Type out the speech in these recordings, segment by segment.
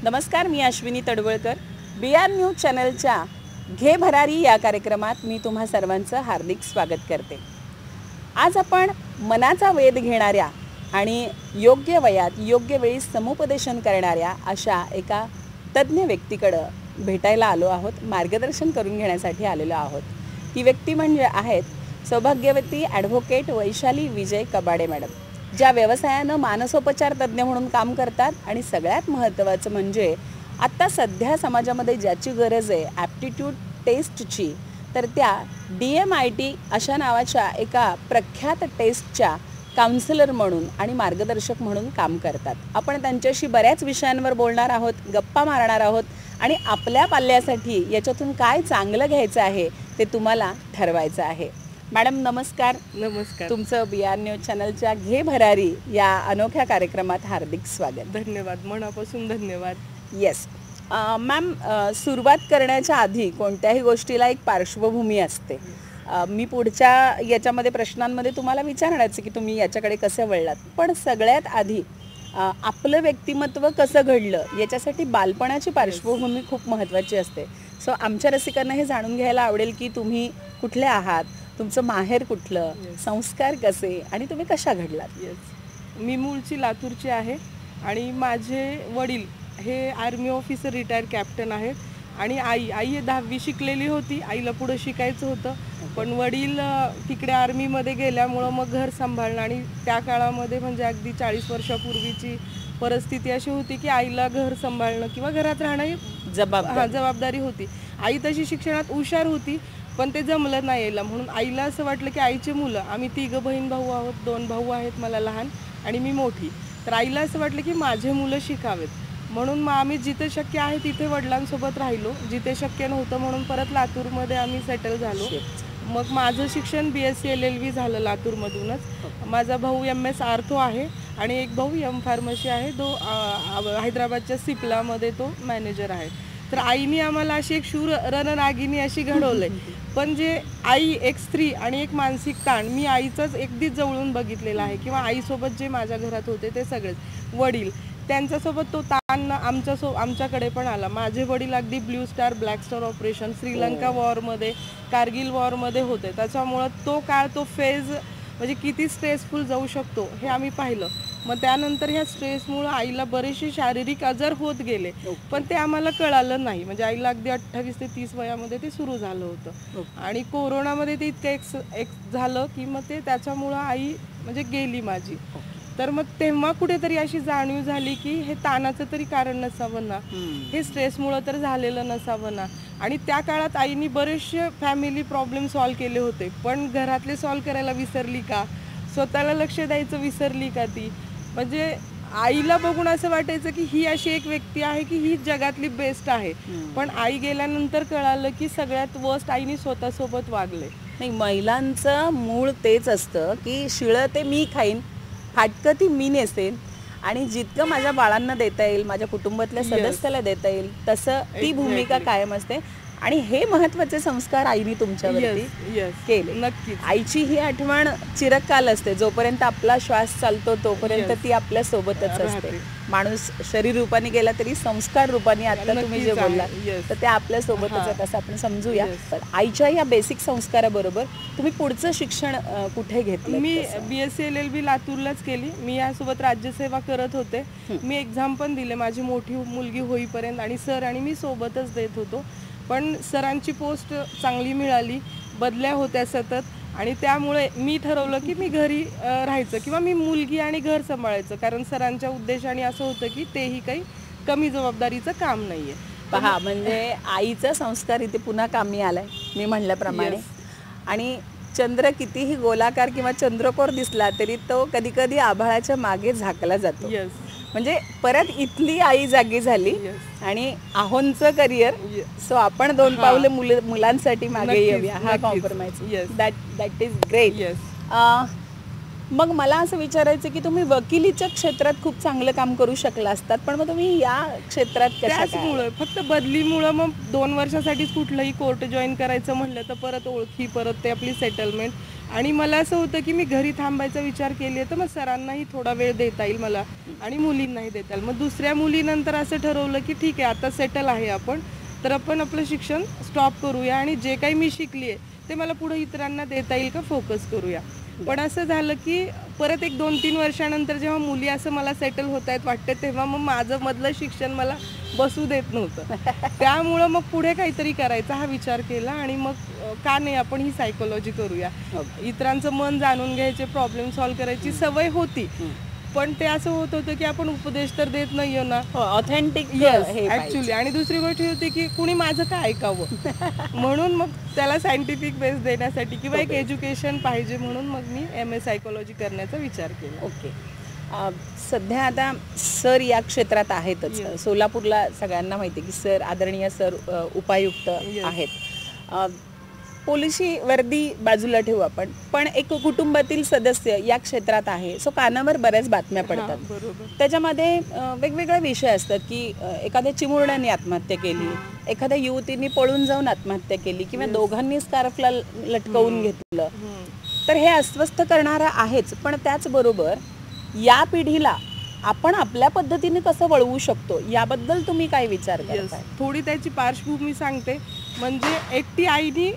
नमस्कार, मी Ashwini Tadwalkar. BR news चॅनलच्या घे भरारी या कार्यक्रमात मी तुम्हा सर्वांचं हार्दिक स्वागत करते. आज आपण मनाचा वेध घेणाऱ्या आणि योग्य वयात योग्य वेळी समुपदेशन करणाऱ्या अशा एका तज्ज्ञ व्यक्तीकडं भेटायला आलो आहोत, मार्गदर्शन करून घेण्यासाठी आलेलो आहोत. ती व्यक्ती म्हणजे आहेत सौभाग्यवती ॲडव्होकेट वैशाली विजय कबाडे मॅडम, ज्या व्यवसायानं मानसोपचार तज्ज्ञ म्हणून काम करतात. आणि सगळ्यात महत्त्वाचं म्हणजे आत्ता सध्या समाजामध्ये ज्याची गरज आहे ॲप्टिट्यूड टेस्टची, तर त्या DMIT अशा नावाच्या एका प्रख्यात टेस्टच्या काउन्सिलर म्हणून आणि मार्गदर्शक म्हणून काम करतात. आपण त्यांच्याशी बऱ्याच विषयांवर बोलणार आहोत, गप्पा मारणार आहोत आणि आपल्या पाल्यासाठी याच्यातून काय चांगलं घ्यायचं आहे ते तुम्हाला ठरवायचं आहे. मॅडम नमस्कार. नमस्कार. तुमचं BR न्यूज चॅनलच्या घे भरारी या अनोख्या कार्यक्रमात हार्दिक स्वागत. धन्यवाद, मनापासून धन्यवाद. येस मॅम, सुरुवात करण्याच्या आधी कोणत्याही गोष्टीला एक पार्श्वभूमी असते. मी पुढच्या याच्यामध्ये प्रश्नांमध्ये तुम्हाला विचारणारच की तुम्ही याच्याकडे कसे वळलात, पण सगळ्यात आधी आपलं व्यक्तिमत्व कसं घडलं याच्यासाठी बालपणाची पार्श्वभूमी खूप महत्त्वाची असते. सो आमच्या रसिकांना हे जाणून घ्यायला आवडेल की तुम्ही कुठले आहात, तुमचं माहेर कुठलं, संस्कार कसे आणि तुम्ही कशा घडलात. मी मूळची लातूरची आहे आणि माझे वडील हे आर्मी ऑफिसर रिटायर कॅप्टन आहेत. आणि आई 10वी शिकलेली होती, आईला पुढं शिकायचं होतं, पण वडील तिकडे आर्मीमध्ये गेल्यामुळं मग घर सांभाळणं. आणि त्या काळामध्ये म्हणजे अगदी 40 वर्षापूर्वीची परिस्थिती अशी होती की आईला घर सांभाळणं किंवा घरात राहणं जबाबदारी होती. आई तशी शिक्षणात हुशार होती, पण ते जमलं नाही यायला. म्हणून आईला असं वाटलं की आईचे मुलं, आम्ही 3 बहीण भाऊ आहोत, 2 भाऊ आहेत मला लहान आणि मी मोठी, तर आईला असं वाटलं की माझे मुलं शिकावेत. म्हणून मग आम्ही जिथे शक्य आहे तिथे वडिलांसोबत राहिलो. जिथे शक्य नव्हतं म्हणून परत लातूरमध्ये आम्ही सेटल झालो. मग माझं शिक्षण BSc LLB झालं लातूरमधूनच. माझा भाऊ MS आर्थो आहे आणि एक भाऊ M फार्मसी आहे, तो हैदराबादच्या सिप्लामध्ये तो मॅनेजर आहे. तर आईने आम्हाला अशी एक शूर रणनागिनी अशी घडवलंय. पण जे आई एक स्त्री आणि एक मानसिक ताण मी आईचाच अगदी जवळून बघितलेला आहे. किंवा आईसोबत जे माझ्या घरात होते ते सगळेच वडील, त्यांच्यासोबत तो ताण आमच्याकडे पण आला. माझे वडील अगदी blue star black star operation, Sri Lanka वॉरमध्ये, कारगिल वॉरमध्ये होते. त्याच्यामुळं तो काळ, तो फेज म्हणजे किती स्ट्रेसफुल जाऊ शकतो हे आम्ही पाहिलं. मग त्यानंतर ह्या स्ट्रेसमुळं आईला बरेचसे शारीरिक आजार होत गेले, पण ते आम्हाला कळालं नाही. म्हणजे आईला अगदी 28 ते 30 वयामध्ये ते सुरू झालं होतं. आणि कोरोनामध्ये ते इतकं एक झालं की मग ते त्याच्यामुळं आई म्हणजे गेली माझी. तर मग तेव्हा कुठेतरी अशी जाणीव झाली की हे ताणाचं तरी कारण नसावं ना, हे स्ट्रेसमुळं तर झालेलं नसावं ना. आणि त्या काळात आईने बरेचसे फॅमिली प्रॉब्लेम सॉल्व केले होते, पण घरातले सॉल्व करायला विसरली का, स्वतःला लक्ष द्यायचं विसरली का ती. म्हणजे आईला बघून असं वाटायचं की ही अशी एक व्यक्ती आहे की ही जगातली बेस्ट आहे. पण आई गेल्यानंतर कळालं की सगळ्यात वर्स्ट आईने स्वतःसोबत वागले. नाही, महिलांचं मूळ तेच असतं की शिळं ते मी खाईन, फाटकं ती मी नेसेन आणि जितकं माझ्या बाळांना देता येईल, माझ्या कुटुंबातल्या सदस्याला देता येईल तसं ती भूमिका कायम असते. आणि हे महत्त्वाचे संस्कार आईने तुमच्यावरती केले. नक्कीच. आईची ही आठवण चिरकाल असते. जोपर्यंत आपला श्वास चालतो तोपर्यंत ती आपल्या सोबतच असते. माणूस शरीर रूपाने गेला तरी संस्कार रूपाने, आता तुम्ही जे बोललात तर ते आपल्या सोबतच आहेत असं आपण समजूया. तर आईच्या या बेसिक संस्काराबरोबर तुम्ही पुढचं शिक्षण कुठे घेतलं? मी BSc LLB लातूरलाच केली. मी यासोबत राज्यसेवा करत होते. मी एक्झाम पण दिले माझी मोठी मुलगी होईपर्यंत आणि सर आणि मी सोबतच देत होतो. पण सरांची पोस्ट चांगली मिळाली, बदल्या होत्या सतत, आणि त्यामुळे मी ठरवलं की मी घरी राहायचं किंवा मी मुलगी आणि घर सांभाळायचं. कारण सरांच्या उद्देशाने असं होतं की तेही काही कमी जबाबदारीचं काम नाहीये. पहा, म्हणजे आईचा संस्कार इथे पुन्हा कामी आलाय मी म्हणल्याप्रमाणे. आणि चंद्र कितीही गोलाकार किंवा चंद्रकोर दिसला तरी तो कधी कधी आभाळाच्या मागे झाकला जातो. म्हणजे परत इथली आई जागी झाली आणि आहोंचं करिअर. सो आपण 2 पावले मुलांसाठी मागे येऊया. हा कॉम्प्रोमाइज, दॅट इज ग्रेट. मग मला असं विचारायचं की तुम्ही वकिलीच्या क्षेत्रात खूप चांगलं काम करू शकला असतात, पण मग तुम्ही या क्षेत्रात कशा काय? त्याचमुळं फक्त बदलीमुळं मग 2 वर्षासाठीच कुठलंही कोर्ट जॉईन करायचं म्हणलं तर परत ओळखी, परत ते आपली सेटलमेंट. आणि मला असं होतं की मी घरी थांबायचा विचार केले तर मग सरांनाही थोडा वेळ देता येईल मला आणि मुलींनाही देता येईल. मग दुसऱ्या मुलीनंतर असं ठरवलं की ठीक आहे आता सेटल आहे आपण, तर आपण आपलं शिक्षण स्टॉप करूया आणि जे काही मी शिकली आहे ते मला पुढे इतरांना देता येईल का फोकस करूया. पण असं झालं की परत एक 2-3 वर्षानंतर जेव्हा मुली असं मला सेटल होत आहेत वाटते, तेव्हा मग माझं मधलं शिक्षण मला बसू देत नव्हतं. त्यामुळं मग पुढे काहीतरी करायचा हा विचार केला आणि मग का नाही आपण ही सायकोलॉजी करूया. इतरांचं मन जाणून घ्यायचे, प्रॉब्लेम सॉल्व्ह करायची सवय होती, पण ते असं होत होतं की आपण उपदेश तर देत नाहीये ना, ऑथेंटिक ऍक्च्युली. आणि दुसरी गोष्ट होती की कुणी माझं काय ऐकावं म्हणून मग त्याला सायंटिफिक बेस देण्यासाठी किंवा एक एज्युकेशन पाहिजे म्हणून मग मी MA सायकोलॉजी करण्याचा विचार केला. ओके. सध्या आता सर या क्षेत्रात आहेतच. सोलापूरला सगळ्यांना माहिती आहे की सर, आदरणीय सर उपायुक्त आहेत. पोलिसी वर्दी बाजूला ठेवू आपण, पण एक कुटुंबातील सदस्य या क्षेत्रात आहे, सो कानावर बऱ्याच बातम्या पडतात. त्याच्यामध्ये वेगवेगळे विषय असतात की एखाद्या चिमुरड्याने आत्महत्या केली, एखाद्या युवतीने पळून जाऊन आत्महत्या केली किंवा दोघांनी स्कार्फला लटकवून घेतलं. तर हे अस्वस्थ करणारं आहेच, पण त्याचबरोबर या पिढीला आपण आपल्या पद्धतीने कसं वळवू शकतो याबद्दल तुम्ही काय विचार करताय? थोडी त्याची पार्श्वभूमी सांगते. म्हणजे एकटी आईनी,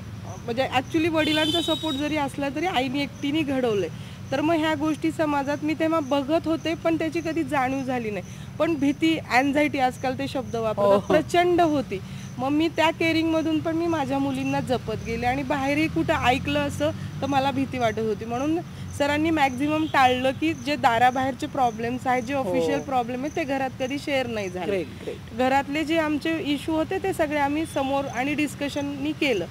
म्हणजे ॲक्च्युली वडिलांचा सपोर्ट जरी असला तरी आईने एकटीने घडवलंय. तर मग ह्या गोष्टी समाजात मी तेव्हा बघत होते, पण त्याची कधी जाणीव झाली नाही. पण भीती, अँझायटी, आजकाल ते शब्द वापरतात, प्रचंड होती. मग मी त्या केअरिंगमधून पण मी माझ्या मुलींना जपत गेले आणि बाहेरही कुठं ऐकलं असं तर मला भीती वाटत होती. म्हणून सरांनी मॅक्झिमम टाळलं की जे दाराबाहेरचे प्रॉब्लेम्स आहेत, जे ऑफिशियल प्रॉब्लेम आहे ते घरात कधी शेअर नाही झाले. घरातले जे आमचे इश्यू होते ते सगळे आम्ही समोर आणि डिस्कशननी केलं.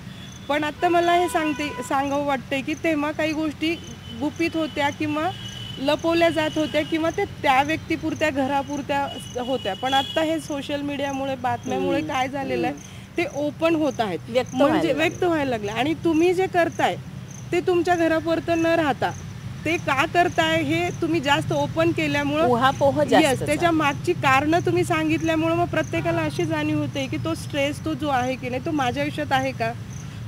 पण आता मला हे सांगावं वाटतंय की तेव्हा काही गोष्टी गुपित होत्या किंवा लपवल्या जात होत्या किंवा ते त्या व्यक्तीपुरत्या, घरापुरत्या होत्या. पण आता हे सोशल मीडियामुळे, बातम्यामुळे काय झालेलं आहे ते ओपन होत आहेत, म्हणजे व्यक्त व्हायला लागलं. आणि तुम्ही जे करताय ते तुमच्या घरापुरतं न राहता ते का करताय हे तुम्ही जास्त ओपन केल्यामुळं, त्याच्या मागची कारणं तुम्ही सांगितल्यामुळं मग प्रत्येकाला अशी जाणीव होते की तो स्ट्रेस तो जो आहे की नाही तो माझ्या आयुष्यात आहे का,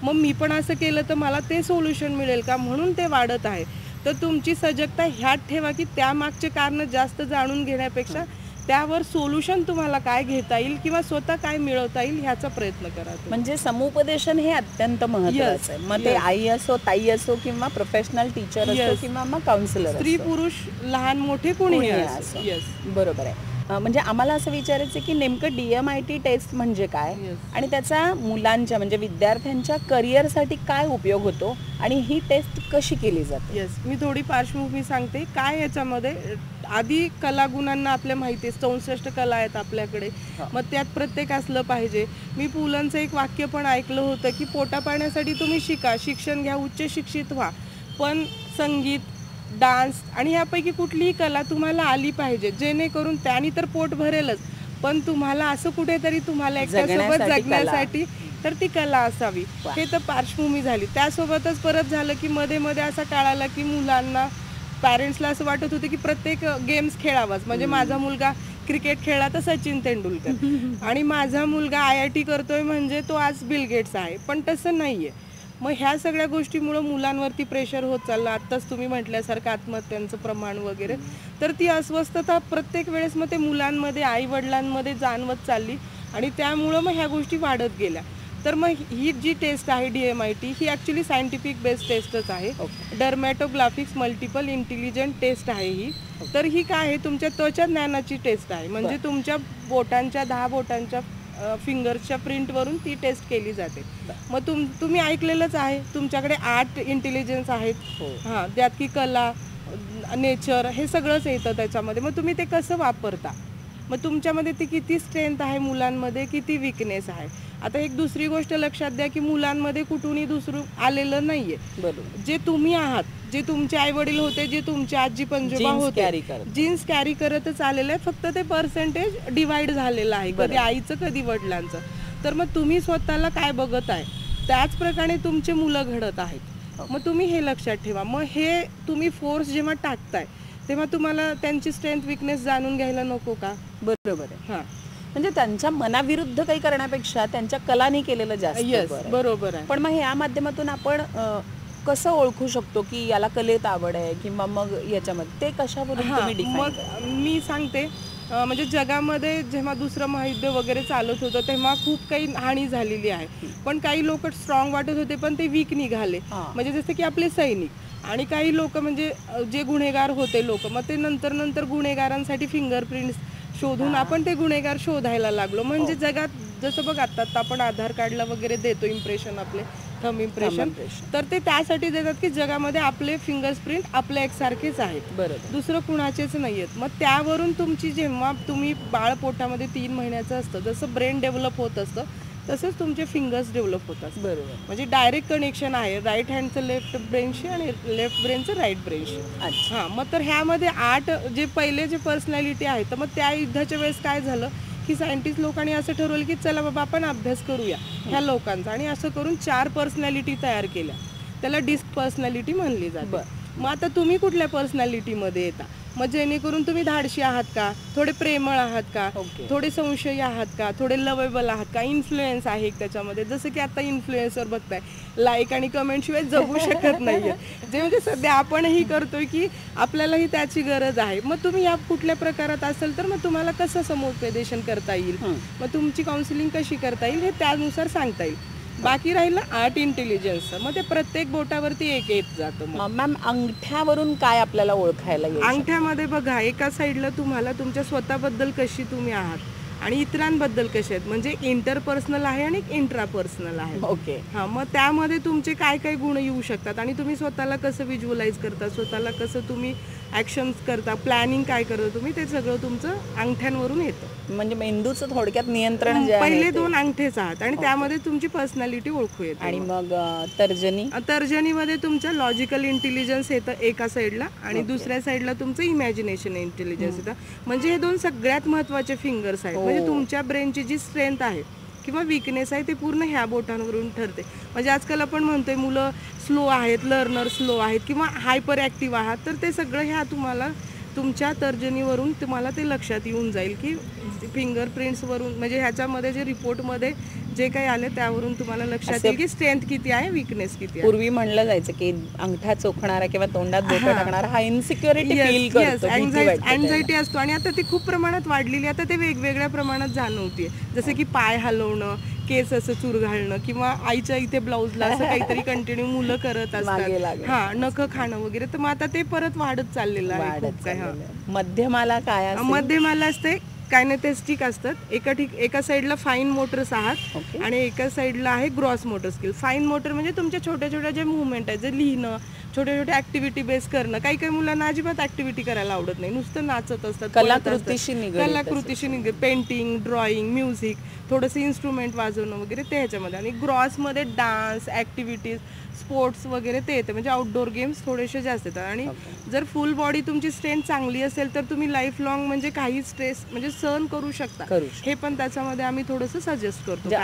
मग मी पण असं केलं तर मला ते सोल्युशन मिळेल का, म्हणून ते वाढत आहे. तर तुमची सजगता ह्यात ठेवा की त्यामागचे कारण जास्त जाणून घेण्यापेक्षा त्यावर सोल्युशन तुम्हाला काय घेता येईल किंवा स्वतः काय मिळवता येईल ह्याचा प्रयत्न करा. म्हणजे समुपदेशन हे अत्यंत महत्त्वाचं आहे. मग ते आई असो, ताई असो किंवा प्रोफेशनल टीचर असो किंवा मग काउन्सिलर, स्त्री पुरुष लहान मोठे कोणी असो. बरोबर आहे. म्हणजे आम्हाला असं विचारायचं की नेमकं DMIT टेस्ट म्हणजे काय आणि त्याचा मुलांच्या म्हणजे विद्यार्थ्यांच्या करिअरसाठी काय उपयोग होतो आणि ही टेस्ट कशी केली जाते? मी थोडी पार्श्वभूमी सांगते. काय याच्यामध्ये आधी कलागुणांना आपल्या माहिती आहे, 64 कला आहेत आपल्याकडे, मग त्यात प्रत्येक असलं पाहिजे. मी पुलंचं एक वाक्य पण ऐकलं होतं की पोटा पाण्यासाठी तुम्ही शिका, शिक्षण घ्या, उच्च शिक्षित व्हा, पण संगीत, डान्स आणि यापैकी कुठलीही कला तुम्हाला आली पाहिजे, जेणेकरून त्याने तर पोट भरेलच, पण तुम्हाला असं कुठेतरी तुम्हाला एकट्यासोबत जगण्यासाठी तर ती कला असावी. हे तर पार्श्वभूमी झाली. त्यासोबतच परत झालं की मध्ये मध्ये असा काळ आला की मुलांना, पॅरेंट्सला असं वाटत होतं की प्रत्येक गेम्स खेळावाच. म्हणजे माझा मुलगा क्रिकेट खेळला तर सचिन तेंडुलकर आणि माझा मुलगा IIT करतोय म्हणजे तो आज बिल गेट्स आहे, पण तसं नाहीये. मग ह्या सगळ्या गोष्टीमुळं मुलांवरती प्रेशर होत चाललं. आत्ताच तुम्ही म्हटल्यासारखं आत्महत्यांचं प्रमाण वगैरे, तर ती अस्वस्थता प्रत्येक वेळेस मग ते मुलांमध्ये, आई वडिलांमध्ये जाणवत चालली आणि त्यामुळं मग ह्या गोष्टी वाढत गेल्या. तर मग ही जी टेस्ट आहे DMIT ही ॲक्च्युली सायंटिफिक बेस्ड टेस्टच आहे. डर्मॅटोग्राफिक्स मल्टिपल इंटेलिजंट टेस्ट आहे ही. तर ही काय आहे, तुमच्या त्वचा ज्ञानाची टेस्ट आहे. म्हणजे तुमच्या बोटांच्या 10 बोटांच्या फिंगर्सच्या प्रिंटवरून ती टेस्ट केली जाते. मग तुम्ही ऐकलेलंच आहे, तुमच्याकडे 8 इंटेलिजन्स आहेत. हां, त्यात की कला, नेचर हे सगळंच येतं त्याच्यामध्ये. मग तुम्ही ते कसं वापरता, मग तुमच्यामध्ये ती किती स्ट्रेंथ आहे, मुलांमध्ये किती विकनेस आहे. आता एक दुसरी गोष्ट लक्षात द्या की मुलांमध्ये कुठूनही दुसरं आलेलं नाहीये. जे तुम्ही आहात, जे तुमचे आई वडील होते, जे तुमचे आजी पंजोबा होते, जीन्स कॅरी करतच आलेलं आहे, फक्त ते पर्सेंटेज डिवाइड झालेलं आहे, कधी आईचं कधी वडिलांचं. तर मग तुम्ही स्वतःला काय बघत आहे त्याच प्रकारे तुमचे मुलं घडत आहेत. मग तुम्ही हे लक्षात ठेवा. मग हे तुम्ही फोर्स जेव्हा टाकताय तेव्हा तुम्हाला त्यांची स्ट्रेंथ विकनेस जाणून घ्यायला नको का? बरोबर आहे. हां, म्हणजे त्यांच्या मनाविरुद्ध काही करण्यापेक्षा त्यांच्या कलानी केलेलं जास्त येस, बरं आहे. बरोबर आहे. पण मग ह्या माध्यमातून आपण कसं ओळखू शकतो की याला कलेत आवड आहे किंवा मग याच्यामध्ये ते कशावरून हां, तुम्ही डिफाईन मग मी सांगते, म्हणजे जगामध्ये जेव्हा दुसरं महायुद्ध वगैरे चालत होतं तेव्हा खूप काही हानी झालेली आहे, पण काही लोक स्ट्रॉंग वाटत होते पण ते वीक निघाले. हां. म्हणजे जसं की आपले सैनिक आणि काही लोक म्हणजे जे गुन्हेगार होते लोक, मग ते नंतर गुन्हेगारांसाठी फिंगरप्रिंट्स शोधून आपण ते गुन्हेगार शोधायला लागलो. म्हणजे जगात जसं बघ आता आपण आधार कार्डला वगैरे देतो इम्प्रेशन, आपले थंब इम्प्रेशन, तर ते त्यासाठी देतात की जगामध्ये आपले फिंगरप्रिंट आपल्या एकसारखेच आहेत, बरोबर. दुसरं कुणाचेच नाही आहेत. मग त्यावरून तुमची जेव्हा तुम्ही बाळ पोटामध्ये 3 महिन्याचं असतं, जसं ब्रेन डेव्हलप होत असतं तसेच तुमचे फिंगर्स डेव्हलप होत असतात. बरोबर. म्हणजे डायरेक्ट कनेक्शन आहे राईट हँडचं लेफ्ट ब्रेनशी आणि लेफ्ट ब्रेनचं राईट ब्रेनशी. अच्छा. हां, मग तर ह्यामध्ये 8 जे पहिले जे पर्सनॅलिटी आहे, तर मग त्या युद्धाच्या वेळेस काय झालं की सायंटिस्ट लोकांनी असं ठरवलं की चला बाबा आपण अभ्यास करूया ह्या लोकांचा, आणि असं करून 4 पर्सनॅलिटी तयार केल्या. त्याला डिस्क पर्सनॅलिटी म्हणली जाते. मग आता तुम्ही कुठल्या पर्सनॅलिटीमध्ये येता? मग जेणेकरून तुम्ही धाडशी आहात का, थोडे प्रेमळ आहात का, थोडे संशयी आहात का, थोडे लवेबल आहात का, इन्फ्लुएन्स आहे त्याच्यामध्ये. जसं की आता इन्फ्लुएन्सर बघताय, लाईक आणि कमेंट शिवाय जगू शकत नाहीये, जे म्हणजे सध्या आपणही करतोय की आपल्यालाही त्याची गरज आहे. मग तुम्ही या कुठल्या प्रकारात असेल तर मग तुम्हाला कसं समुपदेशन करता येईल, मग तुमची काउन्सिलिंग कशी करता येईल हे त्यानुसार सांगता येईल. बाकी राहिलं आर्ट इंटेलिजन्स, मग ते प्रत्येक बोटावरती एक येत जातं. मॅम, अंगठ्यावरून काय आपल्याला ओळखायला येईल? अंगठ्यामध्ये बघा, एका साईडला तुम्हाला तुमच्या स्वतःबद्दल कशी तुम्ही आहात आणि इतरांबद्दल कसे आहेत, म्हणजे इंटरपर्सनल आहे आणि इंट्रापर्सनल आहे. ओके. हां, मग त्यामध्ये तुमचे काय काय गुण येऊ शकतात आणि तुम्ही स्वतःला कसं व्हिज्युअलाइज करता, स्वतःला कसं तुम्ही ॲक्शन्स करता, प्लॅनिंग काय करता तुम्ही, ते सगळं तुमचं अंगठ्यांवरून येतं. म्हणजे मेंदूचं थोडक्यात नियंत्रण जे आहे पहिले ते. 2 अंगठेच आहात आणि त्यामध्ये तुमची पर्सनॅलिटी ओळखू येते. आणि मग तर्जनी? तर्जनीमध्ये तुमचं लॉजिकल इंटेलिजन्स येतं एका साईडला आणि दुसऱ्या साईडला तुमचं इमॅजिनेशन इंटेलिजन्स येतं. म्हणजे हे 2 सगळ्यात महत्त्वाचे फिंगर्स आहेत. म्हणजे तुमच्या ब्रेनची जी स्ट्रेंथ आहे किंवा विकनेस आहे ते पूर्ण ह्या बोटांवरून ठरते. म्हणजे आजकाल आपण म्हणतोय मुलं स्लो आहेत, लर्नर स्लो आहेत किंवा हायपर ॲक्टिव्ह आहात, तर ते सगळं ह्या तुम्हाला तुमच्या तर्जनीवरून तुम्हाला ते लक्षात येऊन जाईल की फिंगरप्रिंट्सवरून, म्हणजे ह्याच्यामध्ये जे रिपोर्टमध्ये जे काही आले त्यावरून तुम्हाला लक्षात येईल की स्ट्रेंथ किती आहे, विकनेस किती आहे. पूर्वी म्हणलं जायचं की अंगठा चोखणारा किंवा तोंडात बोट टाकणारा हा इन्सिक्युरिटी फील करतो, अँझायटी असतो आणि आता ती खूप प्रमाणात वाढलेली. आता ते वेगवेगळ्या प्रमाणात जाणवते, जसं की पाय हलवणं, केस असं चूर घालणं किंवा आईच्या इथे ब्लाऊजला असं काहीतरी कंटिन्यू मुलं करत असतात, हा नखं खाणं वगैरे. तर मग आता ते परत वाढत चाललेलं आहे खूप काय. मध्यमाला काय? मध्यमाला असते कायनेस्थेटिक असतात. एका साईडला फाईन मोटर्स आहात आणि एका साईडला आहे gross motor skill. Fine motor म्हणजे तुमच्या छोट्या छोट्या जे मुवमेंट आहेत, जे लिहिणं, छोट्या छोट्या ऍक्टिव्हिटी बेस करणं. काही काही मुलांना अजिबात ऍक्टिव्हिटी करायला आवडत नाही, नुसतं नाचत असतात, कलाकृतीशी निगडीत, पेंटिंग, ड्रॉइंग, म्युझिक, थोडंसं इन्स्ट्रुमेंट वाजवणं वगैरे ते ह्याच्यामध्ये. आणि ग्रॉसमध्ये डान्स, ऍक्टिव्हिटीज, स्पोर्ट्स वगैरे ते येते, म्हणजे आउटडोर गेम्स थोडेसे जास्त येतात. आणि जर फुल बॉडी तुमची स्ट्रेंथ चांगली असेल तर तुम्ही लाईफ लॉंग म्हणजे काही स्ट्रेस म्हणजे सहन करू शकता. हे पण त्याच्यामध्ये आम्ही थोडंसं सजेस्ट करतो.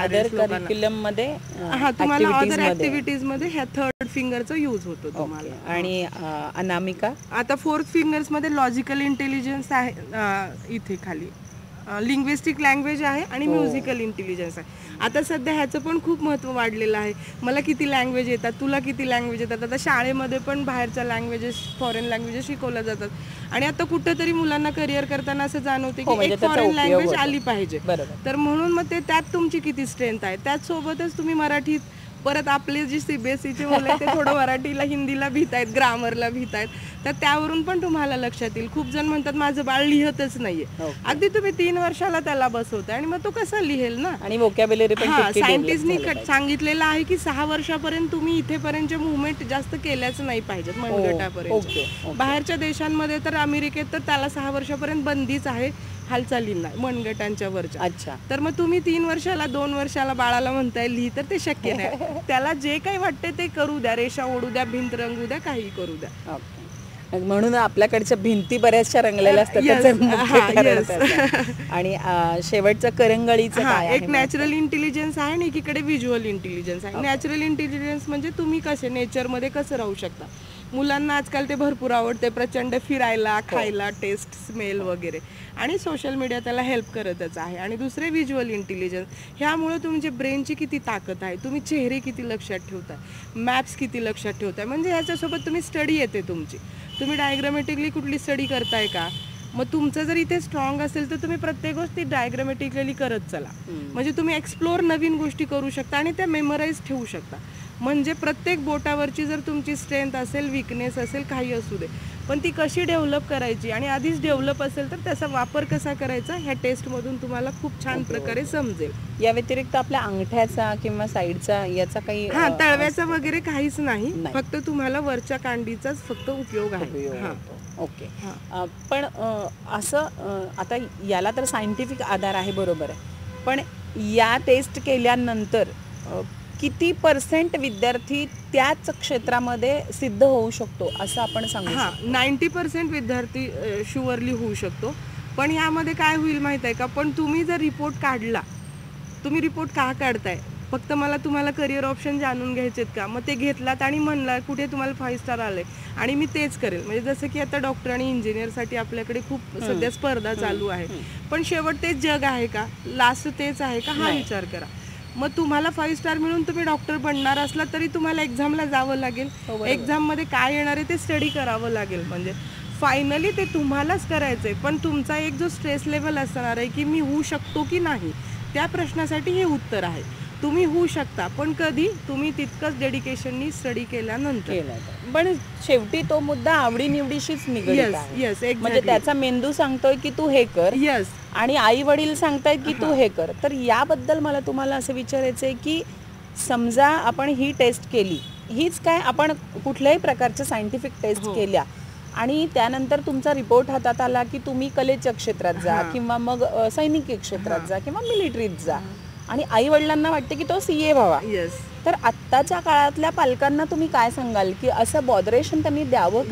हा, तुम्हाला अदर ऍक्टिव्हिटीज मध्ये ह्या 3rd फिंगरचा यूज होतो तुम्हाला. आणि अनामिका? आता 4th फिंगर्स मध्ये लॉजिकल इंटेलिजन्स आहे, इथे खाली लिंग्विस्टिक लँग्वेज आहे आणि म्युझिकल इंटेलिजन्स आहे. आता सध्या ह्याचं पण खूप महत्त्व वाढलेलं आहे. मला किती लँग्वेज येतात, तुला किती लँग्वेज येतात. आता शाळेमध्ये पण बाहेरच्या लँग्वेजेस, फॉरेन लँग्वेजेस शिकवल्या जातात. आणि आता कुठेतरी मुलांना करिअर करताना असं जाणवते की एक फॉरेन लँग्वेज आली पाहिजे. तर म्हणून मग ते त्यात तुमची किती स्ट्रेंथ आहे. त्याचसोबतच तुम्ही मराठीत, परत आपले जे CBSEचे मुलं आहेत ते थोडं मराठीला, हिंदीला भीत आहेत, ग्रामरला भीत आहेत, तर त्यावरून पण तुम्हाला लक्षात येईल. खूप जण म्हणतात माझं बाळ लिहतच नाहीये. अगदी तुम्ही 3 वर्षाला त्याला बसवताय आणि मग तो कसा लिहेल ना. आणि व्होकॅब्युलरी पण सायंटिस्टनी सांगितलेलं आहे की 6 वर्षापर्यंत तुम्ही इथेपर्यंतचे मुवमेंट जास्त केल्याच नाही पाहिजेत मनगटापर्यंत. बाहेरच्या देशांमध्ये तर अमेरिकेत तर त्याला 6 वर्षापर्यंत बंदीच आहे हालचालींना मनगटांच्या वरच्या. अच्छा. तर मग तुम्ही 3 वर्षाला, 2 वर्षाला बाळाला म्हणताय लिही, तर ते शक्य नाही. त्याला जे काही वाटते ते करू द्या, रेषा ओढू द्या, भिंत रंगू द्या, काही करू द्या. म्हणून आपल्याकडच्या भिंती बऱ्याचशा रंगलेल्या असतात त्याचं मुख्य कारण त्याचं. आणि शेवटचं करंगळीचं काय आहे? एक नॅचरल इंटेलिजन्स आहे आणि एकीकडे व्हिज्युअल इंटेलिजन्स आहे. नॅचरल इंटेलिजन्स म्हणजे तुम्ही कसे नेचरमध्ये कसं राहू शकता. मुलांना आजकाल ते भरपूर आवडते, प्रचंड फिरायला, खायला, टेस्ट, स्मेल वगैरे, आणि सोशल मीडिया त्याला हेल्प करतच आहे. आणि दुसरे व्हिज्युअल इंटेलिजन्स, ह्यामुळे तुमच्या ब्रेनची किती ताकद आहे, तुम्ही चेहरे किती लक्षात ठेवताय, मॅप्स किती लक्षात ठेवताय, म्हणजे ह्याच्यासोबत तुम्ही स्टडी येते तुमची. तुम्ही डायग्रामॅटिकली कुठली स्टडी करताय का, मग तुमचं जर इथे स्ट्रॉंग असेल तर तुम्ही प्रत्येक गोष्टी डायग्रामॅटिकली करत चला. म्हणजे तुम्ही एक्सप्लोर नवीन गोष्टी करू शकता आणि त्या मेमोराईज ठेवू शकता. म्हणजे प्रत्येक बोटावरची जर तुमची स्ट्रेंथ असेल, विकनेस असेल, काही असू दे, पण ती कशी डेव्हलप करायची आणि आधीच डेव्हलप असेल तर त्याचा वापर कसा करायचा ह्या टेस्टमधून तुम्हाला खूप छान प्रकारे समजेल. या व्यतिरिक्त आपल्या अंगठ्याचा किंवा साईडचा याचा काही तळव्याचा वगैरे काहीच नाही, फक्त तुम्हाला वरच्या कांडीचाच फक्त उपयोग आहे. ओके. पण असं आता याला तर सायंटिफिक आधार आहे, बरोबर आहे, पण या टेस्ट केल्यानंतर किती % विद्यार्थी त्याच क्षेत्रामध्ये सिद्ध होऊ शकतो असं आपण सांगू? 90% विद्यार्थी शुअरली होऊ शकतो. पण ह्यामध्ये काय होईल माहित आहे का, पण तुम्ही जर रिपोर्ट काढला, तुम्ही रिपोर्ट का काढताय, फक्त मला तुम्हाला करिअर ऑप्शन जाणून घ्यायचेत का, मग ते घेतलात आणि म्हणला कुठे तुम्हाला 5 स्टार आले आणि मी तेच करेल. म्हणजे जसं की आता डॉक्टर आणि इंजिनियरसाठी आपल्याकडे खूप सध्या स्पर्धा चालू आहे, पण शेवट तेच जग आहे का, लास्ट तेच आहे का, हा विचार करा. मग तुम्हाला 5 स्टार मिळून तुम्ही डॉक्टर बनणार असला तरी तुम्हाला एक्झामला जावं लागेल, एक्झाममध्ये काय येणार आहे ते स्टडी करावं लागेल. म्हणजे फायनली ते तुम्हालाच करायचंय, पण तुमचा एक जो स्ट्रेस लेवल असणार आहे की मी होऊ शकतो की नाही, त्या प्रश्नासाठी हे उत्तर आहे. तुम्ही होऊ शकता, पण कधी, तुम्ही तितकंच डेडिकेशननी स्टडी केल्यानंतर. पण शेवटी तो मुद्दा आवडीनिवडीशीच निगडीत आहे. म्हणजे त्याचा मेंदू सांगतोय की तू हे कर, आणि आई वडील सांगतायत की तू हे कर. तर याबद्दल मला तुम्हाला असं विचारायचंय की समजा आपण ही टेस्ट केली, हीच काय आपण कुठल्याही प्रकारच्या सायंटिफिक टेस्ट केल्या आणि त्यानंतर तुमचा रिपोर्ट हातात आला की तुम्ही कलेच्या क्षेत्रात जा किंवा मग सैनिकी क्षेत्रात जा किंवा मिलिटरीत जा, आणि आई वडिलांना वाटते की तो CA व्हावा, तर आत्ताच्या काळातल्या पालकांना तुम्ही काय सांगाल की असं बॉदरेशन त्यांनी द्यावं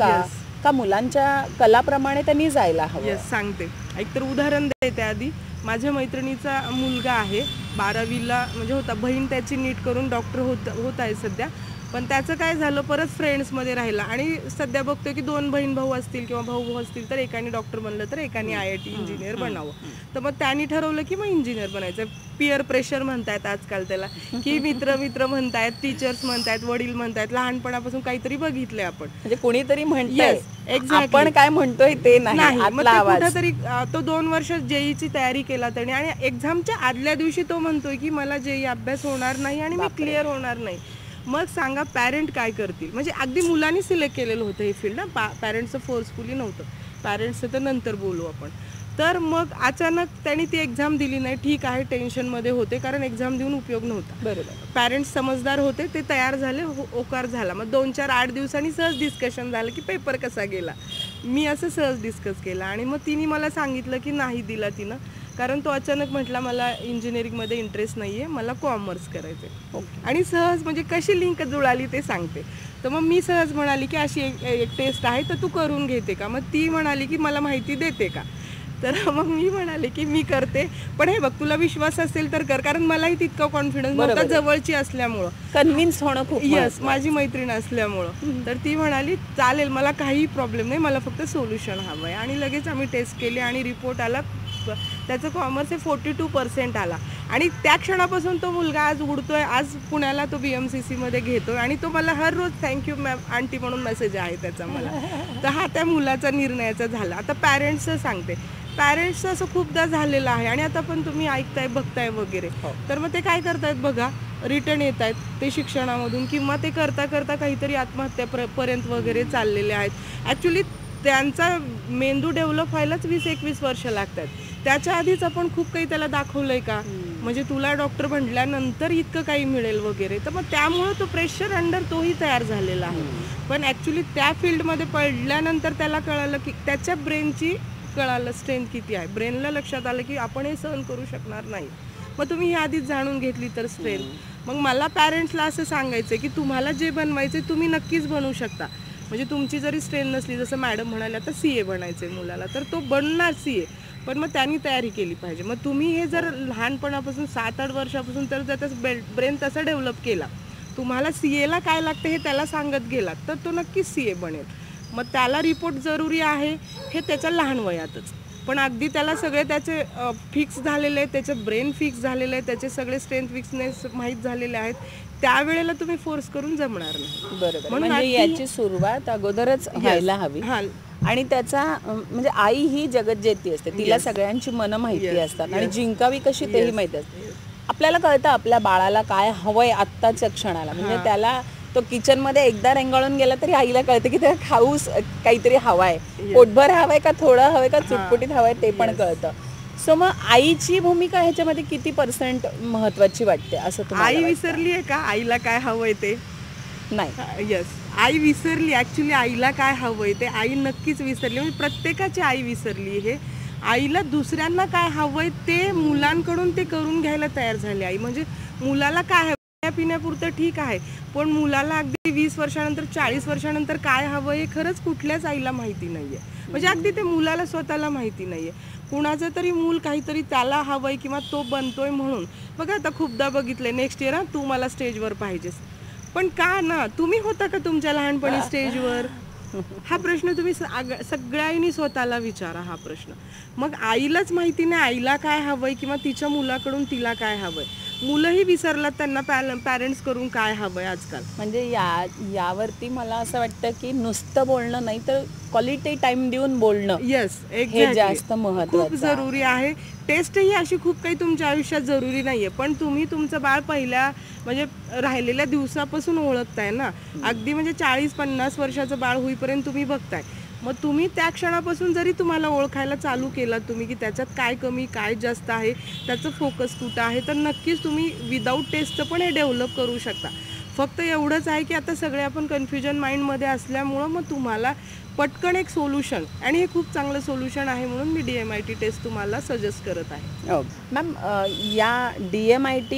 का मुलांच्या कलाप्रमाणे त्यांनी जायला हवं? सांगते. एक तर उदाहरण देते आधी. माझ्या मैत्रिणीचा मुलगा आहे, 12वीला म्हणजे होता, बहीण त्याची नीट करून डॉक्टर होत आहे सध्या, पण त्याचं काय झालं, परत फ्रेंड्समध्ये राहिला आणि सध्या बघतोय की 2 बहीण भाऊ असतील किंवा भाऊ असतील तर एकाने डॉक्टर बनलं तर एकाने IIT इंजिनियर बनावं. तर मग त्यांनी ठरवलं की मग इंजिनियर बनायचं. पिअर प्रेशर म्हणतायत आजकाल त्याला, की मित्र म्हणतायत, टीचर्स म्हणतायत, वडील म्हणतायत, लहानपणापासून काहीतरी बघितलंय आपण, म्हणजे कोणीतरी म्हणतंय, आपण काय म्हणतोय ते नाही. कुठेतरी तो 2 वर्ष JEEची तयारी केला त्याने आणि एक्झामच्या आदल्या दिवशी तो म्हणतोय की मला JEE अभ्यास होणार नाही आणि मी क्लिअर होणार नाही. मग सांगा पॅरेंट काय करतील? म्हणजे अगदी मुलांनी सिलेक्ट केलेलं होतं हे फील्ड, पॅरेंट्सचं फोर्सफुली नव्हतं, पॅरेंट्सचं तर नंतर बोलू आपण. तर मग अचानक त्यांनी ती एक्झाम दिली नाही. ठीक आहे, टेन्शनमध्ये होते कारण एक्झाम देऊन उपयोग नव्हता. बरोबर. पॅरेंट्स समजदार होते, ते तयार झाले, होकार झाला. मग 2-4-8 दिवसांनी सहज डिस्कशन झालं की पेपर कसा गेला. मी असं सहज डिस्कस केला आणि मग तिने मला सांगितलं की नाही दिला तिनं, कारण तो अचानक म्हटला मला इंजिनिअरिंगमध्ये इंटरेस्ट नाही आहे, मला कॉमर्स करायचं आहे. आणि सहज म्हणजे कशी लिंक जुळाली ते सांगते. तर मग मी सहज म्हणाली की अशी एक टेस्ट आहे तर तू करून घेते का? मग ती म्हणाली की मला माहिती देते का? तर मग मी म्हणाले की मी करते, पण हे बघ तुला विश्वास असेल तर कर, कारण मलाही तितका कॉन्फिडन्स नव्हता जवळची असल्यामुळं, कन्व्हिन्स होणं खूप. माझी मैत्रीण असल्यामुळं. तर ती म्हणाली चालेल, मला काही प्रॉब्लेम नाही, मला फक्त सोल्युशन हवं आहे. आणि लगेच आम्ही टेस्ट केली आणि रिपोर्ट आला, त्याचं कॉमर्स 42% आला. आणि त्या क्षणापासून तो मुलगा आज उडतोय, आज पुण्याला तो BMCC मध्ये घेतोय आणि तो मला हर रोज थँक्यू मॅम आंटी म्हणून मेसेज आहे त्याचा मला. तर हा त्या मुलाचा निर्णयाचा झाला. आता पॅरेंट्सचं सांगते, पॅरेंट्सचं असं खूपदा झालेलं आहे आणि आता पण तुम्ही ऐकताय बघताय वगैरे. तर मग ते काय करतायत बघा, रिटर्न येत आहेत ते शिक्षणामधून किंवा ते करता करता काहीतरी आत्महत्यापर्यंत वगैरे चाललेले आहेत. ॲक्च्युली त्यांचा मेंदू डेव्हलप व्हायलाच 20-21 वर्ष लागतात. त्याच्या आधीच आपण खूप काही त्याला दाखवलंय का, म्हणजे तुला डॉक्टर बनल्यानंतर इतकं काही मिळेल वगैरे. तर मग त्यामुळं तो प्रेशर अंडर तोही तयार झालेला आहे. पण ॲक्च्युली त्या फील्डमध्ये पडल्यानंतर त्याला कळालं की त्याच्या ब्रेनची कळालं स्ट्रेंथ किती आहे. ब्रेनला लक्षात आलं की आपण हे सहन करू शकणार नाही. मग तुम्ही ही आधीच जाणून घेतली तर स्ट्रेंथ. मग मला पॅरेंट्सला असं सांगायचं की तुम्हाला जे बनवायचं तुम्ही नक्कीच बनवू शकता. म्हणजे तुमची जरी स्ट्रेंथ नसली, जसं मॅडम म्हणाले आता CA बनायचंय मुलाला, तर तो बनणार CA, पण मग त्यांनी तयारी केली पाहिजे. मग तुम्ही हे जर लहानपणापासून 7-8 वर्षापासून तर त्याचा ब्रेन तसा डेव्हलप केला, तुम्हाला CA ला काय लागतं हे त्याला सांगत गेलात, तर तो नक्कीच CA बनेल. मग त्याला रिपोर्ट जरुरी आहे हे त्याच्या लहान वयातच, पण अगदी त्याला सगळे त्याचे फिक्स झालेले आहेत, त्याचे ब्रेन फिक्स झालेले आहे, त्याचे सगळे स्ट्रेंथ विकनेस माहीत झालेले आहेत, त्यावेळेला तुम्ही फोर्स करून जमणार नाही. बरोबर. म्हणजे याची सुरुवात अगोदरच व्हायला हवी. आणि त्याचा म्हणजे आई ही जगज्जेती असते, तिला सगळ्यांची मनं माहिती असतात आणि जिंकावी कशी तेही माहिती असते. आपल्याला कळतं आपल्या बाळाला काय हवंय आत्ताच्या क्षणाला. म्हणजे त्याला तो किचन मध्ये एकदा रेंगाळून गेला तरी आईला कळतं की त्याला खाऊस काहीतरी हवाय, पोटभर हवाय का थोडं हवंय का चुटपुटीत हवंय ते पण कळतं. सो मग आईची भूमिका ह्याच्यामध्ये किती % महत्वाची वाटते असं तुम्हाला? आई विसरली आहे का आईला काय हवंय ते? नाही. यस, आई विसरली. ऍक्च्युली आईला काय हवंय ते आई नक्कीच विसरली. म्हणजे प्रत्येकाची आई विसरली. हे आईला दुसऱ्यांना काय हवंय ते मुलांकडून ते करून घ्यायला तयार झाली आई. म्हणजे मुलाला काय पिण्यापुरतं ठीक आहे, पण मुलाला अगदी 20 वर्षानंतर 40 वर्षानंतर काय हवं हे खरंच कुठल्याच आईला माहिती नाहीये. म्हणजे अगदी ते मुलाला स्वतःला माहिती नाहीये. कुणाचं तरी मूल काहीतरी त्याला हवंय किंवा तो बनतोय म्हणून. बघा आता खूपदा बघितलंय, नेक्स्ट इयर तू मला स्टेजवर पाहिजेस. पण का ना, तुम्ही होता का तुमच्या लहानपणी स्टेजवर? हा प्रश्न तुम्ही सगळ्यांनी स्वतःला विचारा हा प्रश्न. मग आईलाच माहिती नाही आईला काय हवंय किंवा तिच्या मुलाकडून तिला काय हवंय. मुलंही विसरलात त्यांना पॅरेंट्स करून काय हवंय आजकाल. म्हणजे यावरती मला असं वाटतं की नुसतं बोलणं नाही तर क्वालिटी टाइम देऊन बोलणं हे जास्त महत्त्वाचं, खूप जरुरी आहे. टेस्ट ही अशी खूप काही तुमच्या आयुष्यात जरुरी नाहीये, पण तुम्ही तुमचं बाळ पहिल्या म्हणजे राहिलेल्या दिवसापासून ओळखताय ना. अगदी म्हणजे 40-50 वर्षाचं बाळ होईपर्यंत तुम्ही बघताय. मग तुम्ही त्या क्षणापासून जरी तुम्हाला ओळखायला चालू केलात तुम्ही की त्याच्यात काय कमी काय जास्त आहे, त्याचं फोकस कुठं आहे, तर नक्कीच तुम्ही विदाऊट टेस्टचं पण हे डेव्हलप करू शकता. फक्त एवढंच आहे की आता सगळे आपण कन्फ्युजन माइंडमध्ये असल्यामुळं मग तुम्हाला पटकन एक सोल्युशन, आणि हे खूप चांगलं सोल्युशन आहे म्हणून मी DMIT टेस्ट तुम्हाला सजेस्ट करत आहे. मॅम, या DMIT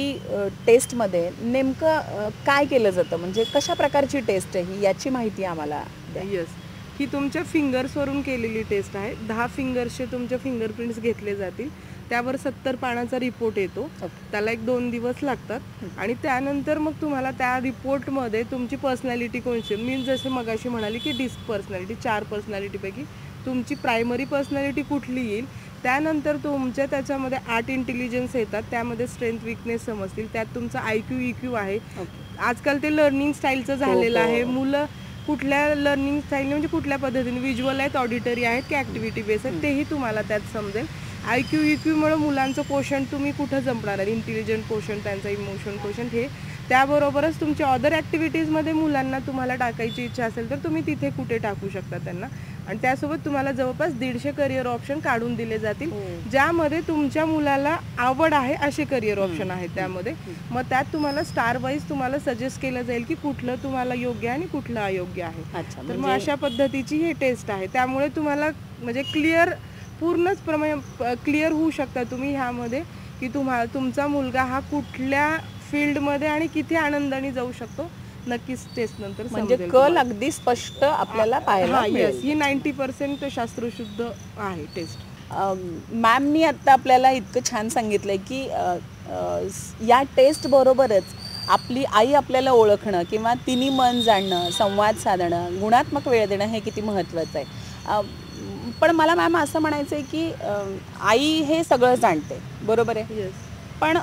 टेस्टमध्ये नेमकं काय केलं जातं? म्हणजे कशा प्रकारची टेस्ट आहे ही, याची माहिती आम्हाला द्या. यस, ही तुमच्या फिंगर्सवरून केलेली टेस्ट आहे. 10 फिंगर्सचे तुमचे फिंगरप्रिंट्स घेतले जातील. त्यावर 70 पानाचा रिपोर्ट येतो. त्याला 1-2 दिवस लागतात आणि त्यानंतर मग तुम्हाला त्या रिपोर्टमध्ये तुमची पर्सनॅलिटी कोणती, मी जसे मगाशी म्हणाली की डिस्क पर्सनॅलिटी, 4 पर्सनॅलिटीपैकी तुमची प्रायमरी पर्सनॅलिटी कुठली येईल. त्यानंतर तुमच्या त्याच्यामध्ये 8 इंटेलिजन्स येतात, त्यामध्ये स्ट्रेंथ विकनेस समजतील. त्यात तुमचं IQ EQ आहे. आजकाल ते लर्निंग स्टाईलचं झालेलं आहे. मुलं कुठल्या लर्निंग स्टाईल म्हणजे कुठल्या पद्धतीने व्हिज्युअल आहेत, ऑडिटरी आहेत की ॲक्टिव्हिटी बेस आहेत तेही तुम्हाला त्यात समजेल. IQ EQ मुळे मुलांचं क्वोशंट तुम्ही कुठं जमणार आहे, इंटेलिजंट क्वोशंट, त्यांचा इमोशन क्वोशंट हे. त्याबरोबरच तुमच्या अदर ॲक्टिव्हिटीजमध्ये मुलांना तुम्हाला टाकायची इच्छा असेल तर तुम्ही तिथे कुठे टाकू शकता त्यांना. आणि त्यासोबत तुम्हाला जवळपास 150 करिअर ऑप्शन काढून दिले जातील, ज्यामध्ये तुमच्या मुलाला आवड आहे असे करिअर ऑप्शन आहेत त्यामध्ये. मग त्यात तुम्हाला स्टार वाईज तुम्हाला सजेस्ट केलं जाईल की कुठलं तुम्हाला योग्य आहे आणि कुठलं अयोग्य आहे. तर मग अशा पद्धतीची ही टेस्ट आहे. त्यामुळे तुम्हाला म्हणजे पूर्णच क्लिअर होऊ शकता तुम्ही ह्यामध्ये की तुमचा मुलगा हा कुठल्या फील्डमध्ये आणि किती आनंदाने जाऊ शकतो. नक्कीच टेस्ट नंतर म्हणजे कल अगदी स्पष्ट आपल्याला पाहायला मिळेल. ही 90% शास्त्रशुद्ध आहे टेस्ट. मॅमनी आता आपल्याला इतकं छान सांगितलंय की या टेस्ट बरोबरच आपली आई आपल्याला ओळखणं किंवा तिने मन जाणणं, संवाद साधणं, गुणात्मक वेळ देणं हे किती महत्त्वाचं आहे. पण मला मॅम असं म्हणायचं आहे की आई हे सगळं जाणते, बरोबर आहे. पण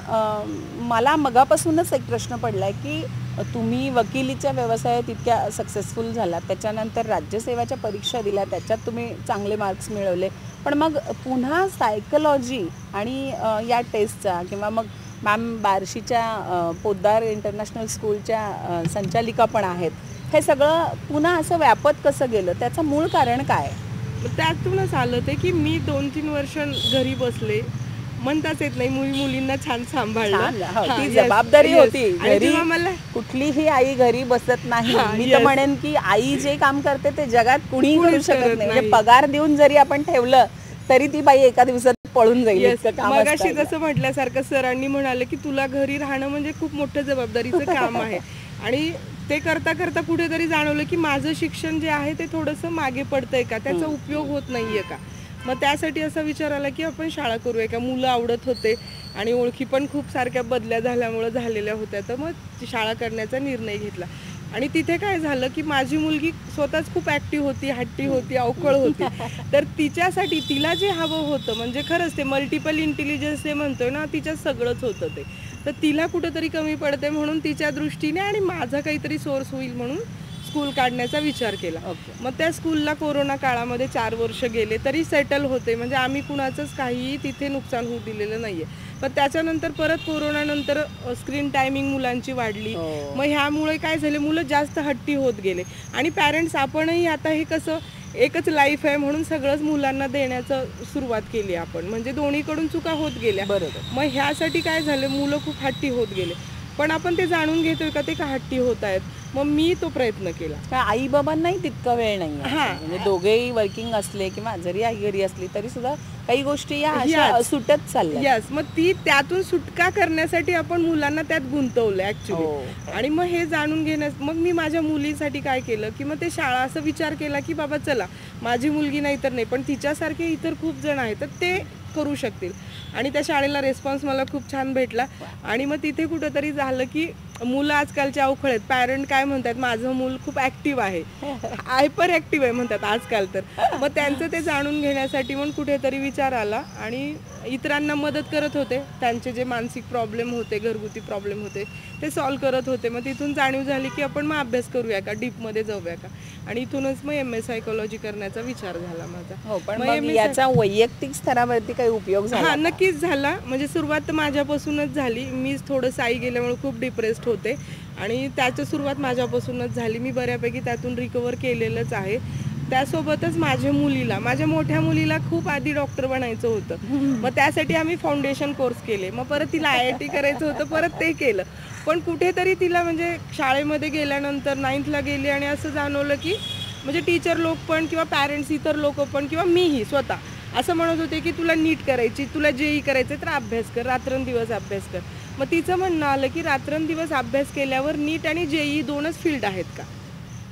मला मगापासूनच एक प्रश्न पडला आहे की तुम्ही वकिलीच्या व्यवसायात इतक्या सक्सेसफुल झालात, त्याच्यानंतर राज्यसेवाच्या परीक्षा दिल्या, त्याच्यात तुम्ही चांगले मार्क्स मिळवले, पण मग पुन्हा सायकोलॉजी आणि या टेस्टचा किंवा मग मॅम बार्शीच्या पोद्दार इंटरनॅशनल स्कूलच्या संचालिका पण आहेत, हे सगळं पुन्हा असं व्यापत कसं गेलं? त्याचं मूळ कारण काय? त्यातूनच आलं ते की मी 2-3 वर्ष घरी बसले, म्हणताच येत नाही, मुलींना छान सांभाळलं, ती जबाबदारी होती घरी. कुठलीही आई घरी बसत नाही. मी तर म्हणेन की आई जे काम करते ते जगात कुणी करू शकत नाही. म्हणजे पगार देऊन जरी आपण ठेवलं तरी ती बाई एका दिवसात पळून जाईल. मगाशी जसं म्हटल्यासारखं सरांनी म्हणाले की तुला घरी राहणं म्हणजे खूप मोठं जबाबदारीचं काम आहे आणि ते करता करता कुठेतरी जाणवलं की माझं शिक्षण जे आहे ते थोडंसं मागे पडतंय का, त्याचा उपयोग होत नाहीये का. मग त्यासाठी असा विचार आला की आपण शाळा करूया का. मुलं आवडत होते आणि ओळखी पण खूप सारख्या बदल्या झाल्यामुळं झालेल्या होत्या, तर मग शाळा करण्याचा निर्णय घेतला. आणि तिथे काय झालं की माझी मुलगी स्वतःच खूप ॲक्टिव्ह होती, हट्टी होती, अवकळ होती. तर तिच्यासाठी तिला जे हवं होतं, म्हणजे खरंच ते मल्टिपल इंटेलिजन्स जे म्हणतोय ना, तिच्यात सगळंच होतं ते. तर तिला कुठंतरी कमी पडते म्हणून तिच्या दृष्टीने आणि माझा काहीतरी सोर्स होईल म्हणून स्कूल काढण्याचा विचार केला. मग त्या स्कूलला कोरोना काळामध्ये 4 वर्ष गेले तरी सेटल होते, म्हणजे आम्ही कुणाचंच काहीही तिथे नुकसान होऊ दिलेलं नाहीये. पण त्याच्यानंतर परत कोरोनानंतर स्क्रीन टायमिंग मुलांची वाढली. मग ह्यामुळे काय झाले, मुलं जास्त हट्टी होत गेले. आणि पॅरेंट्स आपणही आता हे कसं एकच लाईफ आहे म्हणून सगळंच मुलांना देण्याचं सुरुवात केली आपण, म्हणजे दोन्हीकडून चुका होत गेल्या. बरोबर. मग ह्यासाठी काय झालं, मुलं खूप हट्टी होत गेले. पण आपण ते जाणून घेतोय का ते का हट्टी होत आहेत. मग मी तो प्रयत्न केला. आई बाबांनाही तितका वेळ नाही, म्हणजे दोघेही वर्किंग असले किंवा जरी आई घरी असली तरी सुद्धा काही गोष्टी या अशा सुटत चालल्या. यस, मग त्यातून सुटका करण्यासाठी आपण मुलांना त्यात गुंतवलं ऍक्च्युली. आणि मग हे जाणून घेण्यास मग मी माझ्या मुलीसाठी काय केलं की मग ते शाळा असं विचार केला की बाबा चला, माझी मुलगी नाही तर नाही पण तिच्यासारखे इतर खूप जण आहेत तर ते करू शकतील. आणि त्या शाळेला रिस्पॉन्स मला खूप छान भेटला. आणि मग तिथे कुठंतरी झालं की मुलं आजकालचे अवखळ आहेत. पॅरेंट काय म्हणतात, माझं मूल खूप ऍक्टिव्ह आहे, हायपर ऍक्टिव्ह आहे म्हणतात आजकाल. तर मग त्यांचं ते जाणून घेण्यासाठी मग कुठेतरी विचार आला आणि इतरांना मदत करत होते. त्यांचे जे मानसिक प्रॉब्लेम होते, घरगुती प्रॉब्लेम होते ते सॉल्व्ह करत होते. मग तिथून जाणीव झाली की आपण मग अभ्यास करूया का, डीपमध्ये जाऊया का. आणि इथूनच मग MA सायकोलॉजी करण्याचा विचार झाला माझा. पण मग याचा वैयक्तिक स्तरावरती काही उपयोग झाला? हा, नक्कीच झाला. म्हणजे सुरुवात तर माझ्यापासूनच झाली. मी थोडंसं आई गेल्यामुळे खूप डिप्रेस्ड होते आणि त्याची सुरुवात माझ्यापासूनच झाली. मी बऱ्यापैकी त्यातून रिकवर केलेलंच आहे. त्यासोबतच माझ्या मोठ्या मुलीला खूप आधी डॉक्टर बनायचं होतं. मग त्यासाठी आम्ही फाउंडेशन कोर्स केले. मग परत तिला IIT करायचं होतं, परत ते केलं. पण कुठेतरी तिला म्हणजे शाळेमध्ये गेल्यानंतर 9th गेली आणि असं जाणवलं की म्हणजे टीचर लोक पण किंवा पॅरेंट्स इतर लोक पण किंवा मीही स्वतः असं म्हणत होते की तुला नीट करायची, तुला JEE करायचं तर अभ्यास कर, रात्रंदिवस अभ्यास कर. मग तिचं म्हणणं आलं की रात्रंदिवस अभ्यास केल्यावर नीट आणि JEE 2च फील्ड आहेत का.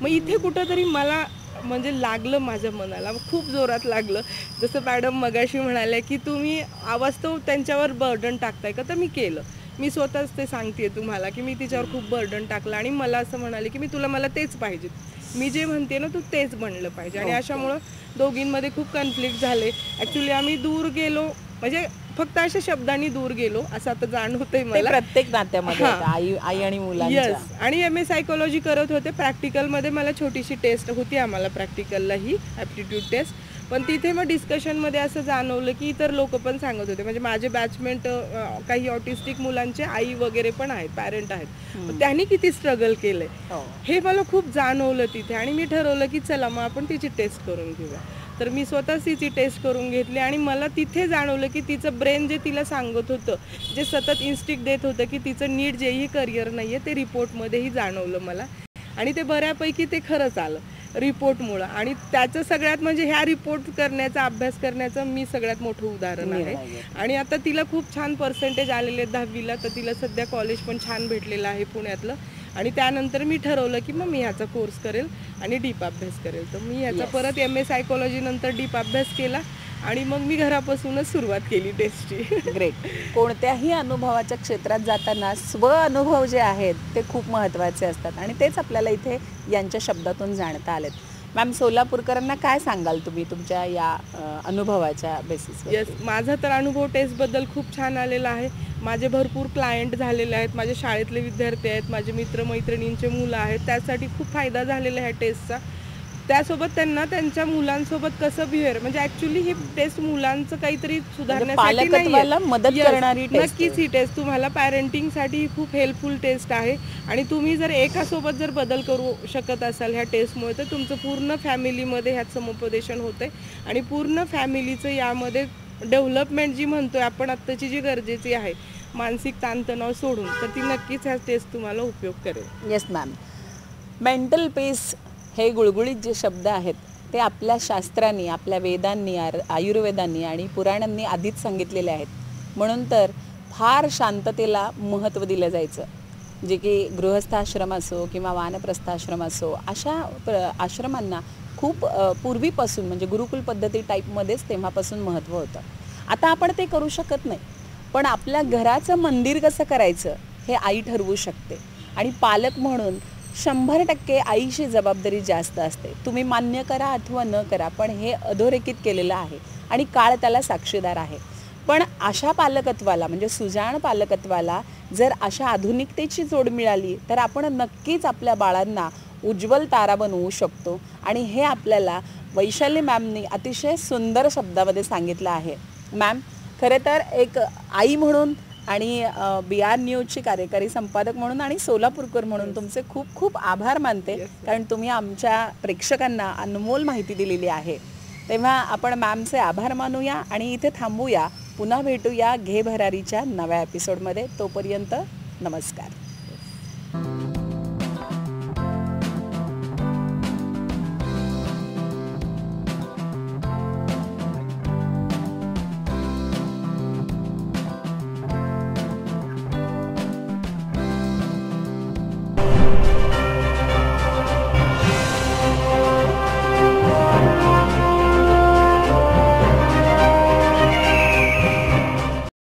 मग इथे कुठंतरी मला म्हणजे लागलं, माझ्या मनाला खूप जोरात लागलं. जसं मॅडम मगाशी म्हणाल्या की तुम्ही वास्तव त्यांच्यावर बर्डन टाकताय का, तर मी केलं. मी स्वतःच ते सांगते तुम्हाला की मी तिच्यावर खूप बर्डन टाकलं आणि मला असं म्हणाले की मला तेच पाहिजे, मी जे म्हणते ना तू तेच बनलं पाहिजे. आणि अशामुळं दोघींमध्ये खूप कॉन्फ्लिक्ट झाले. ॲक्च्युली आम्ही दूर गेलो, म्हणजे फक्त अशा शब्दांनी दूर गेलो असं आता जाणवतंय मला. प्रत्येक नात्यामध्ये आई आणि मुलांच्या. यस. आणि MA सायकोलॉजी करत होते. प्रॅक्टिकलमध्ये मला छोटीशी टेस्ट होती आम्हाला प्रॅक्टिकलला ही ॲप्टिट्यूड टेस्ट. पण तिथे मग डिस्कशनमध्ये असं जाणवलं की इतर लोक पण सांगत होते, म्हणजे माझे बॅचमेट काही ऑटिस्टिक मुलांचे आई वगैरे पण आहेत, पॅरेंट आहेत, त्यांनी किती स्ट्रगल केलंय हे मला खूप जाणवलं तिथे. आणि मी ठरवलं की चला मग आपण तिची टेस्ट करून घेऊया. तर मी स्वतःच तिची टेस्ट करून घेतली आणि मला तिथे जाणवलं की तिचं ब्रेन जे तिला सांगत होतं, जे सतत इन्स्टिक्ट देत होतं की तिचं नीट JEE करिअर नाही आहे, ते रिपोर्टमध्येही जाणवलं मला. आणि ते बऱ्यापैकी ते खरंच आलं रिपोर्टमुळं. आणि त्याचं सगळ्यात म्हणजे ह्या रिपोर्ट करण्याचा, अभ्यास करण्याचं मी सगळ्यात मोठं उदाहरण आहे. आणि आता तिला खूप छान पर्सेंटेज आलेले आहेत 10वीला, तर तिला सध्या कॉलेज पण छान भेटलेलं आहे पुण्यातलं. आणि त्यानंतर मी ठरवलं की मग मी ह्याचा कोर्स करेल आणि डीप अभ्यास करेल. तर मी ह्याचा परत MA सायकोलॉजी नंतर डीप अभ्यास केला आणि मग मी घरापासूनच सुरुवात केली टेस्टची. ग्रेट. कोणत्याही अनुभवाच्या क्षेत्रात जाताना अनुभव जे आहेत ते खूप महत्त्वाचे असतात आणि तेच आपल्याला इथे यांच्या शब्दातून जाणता आलेत. मॅम, सोलापूरकरांना काय सांगाल तुम्ही तुमच्या या अनुभवाच्या बेसिसवर? यस, माझा तर अनुभव टेस्टबद्दल खूप छान आलेला आहे. माझे भरपूर क्लायंट झालेले आहेत, माझे शाळेतले विद्यार्थी आहेत, माझे मित्रमैत्रिणींचे मुलं आहेत, त्यासाठी खूप फायदा झालेला आहे टेस्टचा. त्यासोबत त्यांना त्यांच्या मुलांसोबत कसं बिहेवियर, म्हणजे ॲक्च्युली ही टेस्ट मुलांचं काहीतरी सुधारण्यासाठी नाही, नक्कीच ही टेस्ट तुम्हाला पॅरेंटिंगसाठी खूप हेल्पफुल टेस्ट आहे. आणि तुम्ही जर एकासोबत जर बदल करू शकत असाल ह्या टेस्टमुळे, तर तुमचं पूर्ण फॅमिलीमध्ये ह्यात समुपदेशन होतंय आणि पूर्ण फॅमिलीचं यामध्ये डेव्हलपमेंट जी म्हणतोय आपण आत्ताची, जी गरजेची आहे मानसिक ताणतणाव सोडून, तर ती नक्कीच ह्या टेस्ट तुम्हाला उपयोग करेल. Yes ma'am. मेंटल पीस हे गुळगुळीत जे शब्द आहेत ते आपल्या शास्त्रांनी, आपल्या वेदांनी, आयुर्वेदांनी आणि पुराणांनी आधीच सांगितलेले आहेत. म्हणून तर फार शांततेला महत्त्व दिलं जायचं. जे की गृहस्थाश्रम असो किंवा वानप्रस्थाश्रम असो, अशा आश्रमांना खूप पूर्वीपासून म्हणजे गुरुकुल पद्धती टाईपमध्येच तेव्हापासून महत्त्व होतं. आता आपण ते करू शकत नाही, पण आपल्या घराचं मंदिर कसं करायचं हे आई ठरवू शकते. आणि पालक म्हणून 100% आईची जबाबदारी जास्त असते. तुम्ही मान्य करा अथवा न करा, पण हे अधोरेखित केलेलं आहे आणि काळ त्याला साक्षीदार आहे. पण अशा पालकत्वाला म्हणजे सुजाण पालकत्वाला जर अशा आधुनिकतेची जोड मिळाली तर आपण नक्कीच आपल्या बाळांना उज्ज्वल तारा बनवू शकतो. आणि हे आपल्याला वैशाली मॅमनी अतिशय सुंदर शब्दामध्ये सांगितलं आहे. मॅम, खरं तर एक आई म्हणून आणि BR न्यूजची कार्यकारी संपादक म्हणून आणि सोलापूरकर म्हणून तुमचे खूप खूप आभार मानते, कारण तुम्ही आमच्या प्रेक्षकांना अनमोल माहिती दिलेली आहे. तेव्हा आपण मॅमचे आभार मानूया आणि इथे थांबूया. पुन्हा भेटूया घे भरारीच्या नव्या एपिसोडमध्ये. तोपर्यंत नमस्कार.